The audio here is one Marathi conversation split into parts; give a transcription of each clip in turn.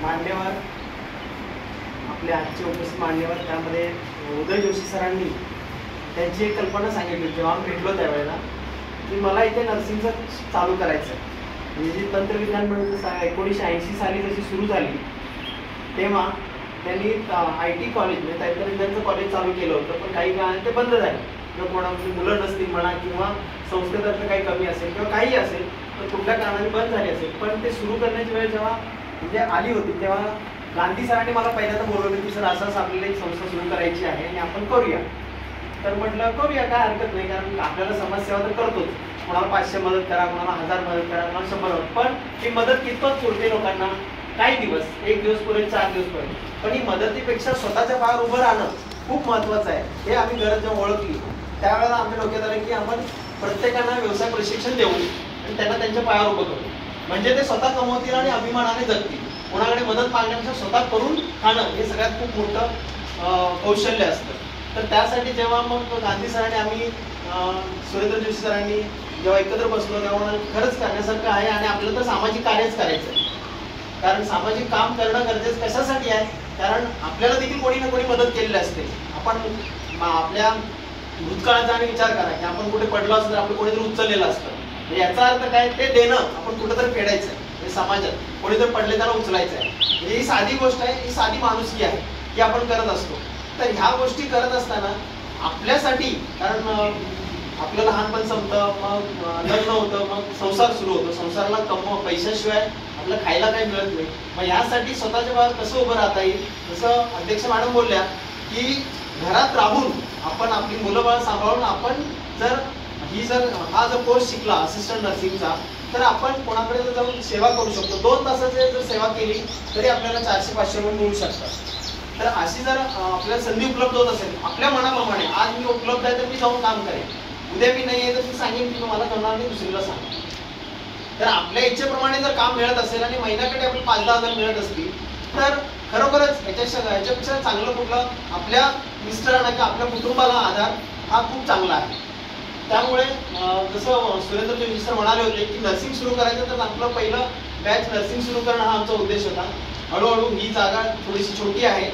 मान्यवर आपले आजचे उपस्थित मान्यवर, त्यामध्ये उदय जोशी सरांनी त्यांची एक कल्पना सांगितली जेव्हा आम्ही भेटलो त्यावेळेला, की मला इथे नर्सिंगचं चालू करायचं आहे. म्हणजे जी तंत्रविज्ञान म्हणजे 1980 साली जशी सुरू झाली तेव्हा त्यांनी IT कॉलेज म्हणजे तंत्रविज्ञानचं कॉलेज चालू केलं होतं, पण काही काळाने ते बंद झालं. किंवा कोणाची मुलं नसतील म्हणा, किंवा संस्थेतर्फे काही कमी असेल किंवा काही असेल, तर कुठल्या कारणाने बंद झाली असेल. पण ते सुरू करण्याची वेळ जेव्हा म्हणजे आली होती तेव्हा गांधी सरांनी मला पहिल्यांदा बोलवलं की सर असंच आपल्याला एक संस्था सुरू करायची आहे आणि आपण करूया. तर म्हटलं करूया, काय हरकत नाही, कारण आपल्याला समाजसेवा तर करतोच. कोणाला 500 मदत करा, कोणाला 1000 मदत करा, कोणाला 100 मदत. पण ही मदत कितपत पुरते लोकांना? काही दिवस, 1 दिवस पुरेल, 4 दिवस पुरेल. पण ही मदतीपेक्षा स्वतःच्या पायावर उभं राहणं खूप महत्त्वाचं आहे. हे आम्ही गरज जेव्हा ओळखली त्यावेळेला आम्ही डोक्यात आलं की आपण प्रत्येकांना व्यवसाय प्रशिक्षण देऊ आणि त्यांना त्यांच्या पायावर उभं करू, म्हणजे ते स्वतः कमवतील आणि अभिमानाने जगतील. कोणाकडे मदत मागण्यापेक्षा स्वतः करून खाणं हे सगळ्यात खूप मोठं कौशल्य असतं. तर त्यासाठी जेव्हा मग गांधी सरांनी आम्ही सुरेंद्र जोशी सरांनी जेव्हा एकत्र बसलो तेव्हा खरंच करण्यासारखं आहे आणि आपल्याला तर सामाजिक कार्यच करायचं आहे. कारण सामाजिक काम करणं गरजेचं कशासाठी आहे? कारण आपल्याला देखील कोणी ना कोणी मदत केलेली असते. आपण आपल्या भूतकाळाचा आणि विचार करा की आपण कुठे पडलो असतो तर आपलं कोणीतरी उचललेलं असतं. याचा अर्थ काय? ते देणं आपण कुठेतरी फेडायचं आहे. समाजात कोणीतरी पडले त्याला उचलायचं आहे. म्हणजे ही साधी गोष्ट आहे, ही साधी माणुसकी आहे की आपण करत असतो. तर ह्या गोष्टी करत असताना आपल्यासाठी, कारण आपलं लहानपण संपतं, मग लग्न होतं, मग संसार सुरू होतो. संसाराला पैशाशिवाय आपलं खायला काही मिळत नाही. मग यासाठी स्वतःच्या पायावर कसं उभं राहता येईल? जसं अध्यक्ष मॅडम बोलल्या की घरात राहून आपण आपली मुलं बाळ सांभाळून आपण जर हा जर कोर्स शिकला असिस्टंट नर्सिंगचा, तर आपण कोणाकडे जर जाऊन सेवा करू शकतो. 2 तासाची जर सेवा केली तरी आपल्याला 400-500 रुपये मिळू शकतात. तर अशी जर आपल्याला संधी उपलब्ध होत असेल आपल्या मनाप्रमाणे, आज मी उपलब्ध आहे तर मी जाऊन काम करेन, उद्या मी नाही आहे तर मी सांगेन की मला जमणार नाही, दुसरीला सांग. तर आपल्या इच्छेप्रमाणे जर काम मिळत असेल आणि महिन्याकडे आपण 5-10 हजार मिळत असतील तर खरोखरच ह्याच्यापेक्षा चांगलं कुठलं आपल्या मिस्टरांना किंवा आपल्या कुटुंबाला आधार हा खूप चांगला आहे. त्यामुळे जसं सुरेंद्र जोशी सर म्हणाले होते की नर्सिंग सुरू करायचं तर आपलं पहिलं बॅच नर्सिंग सुरू करणं हा आमचा उद्देश होता. हळूहळू ही जागा थोडीशी छोटी आहे,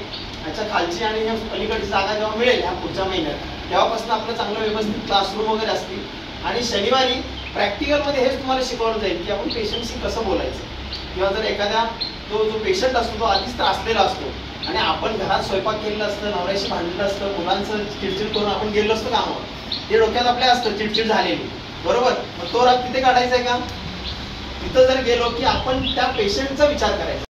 याच्या खालची आणि ह्या पलीकडची जागा जेव्हा मिळेल ह्या पुढच्या महिन्यात तेव्हापासून आपलं चांगलं व्यवस्थित क्लासरूम वगैरे असतील. आणि शनिवारी प्रॅक्टिकलमध्ये हेच तुम्हाला शिकवलं जाईल की आपण पेशंटशी कसं बोलायचं, किंवा जर एखाद्या जो पेशंट असतो तो आधीच त्रासलेला असतो आणि आपण घरात स्वयंपाक केलेला असतं, नवऱ्याशी भांडलेलं असतं, मुलांचं चिडचिड करून आपण गेलो असतो कामावर, ते डोक्यात आपल्या असतं चिडचिड झालेली, बरोबर. मग तो राग तिथे काढायचा आहे का? तिथं जर गेलो की आपण त्या पेशंटचा विचार करायचा.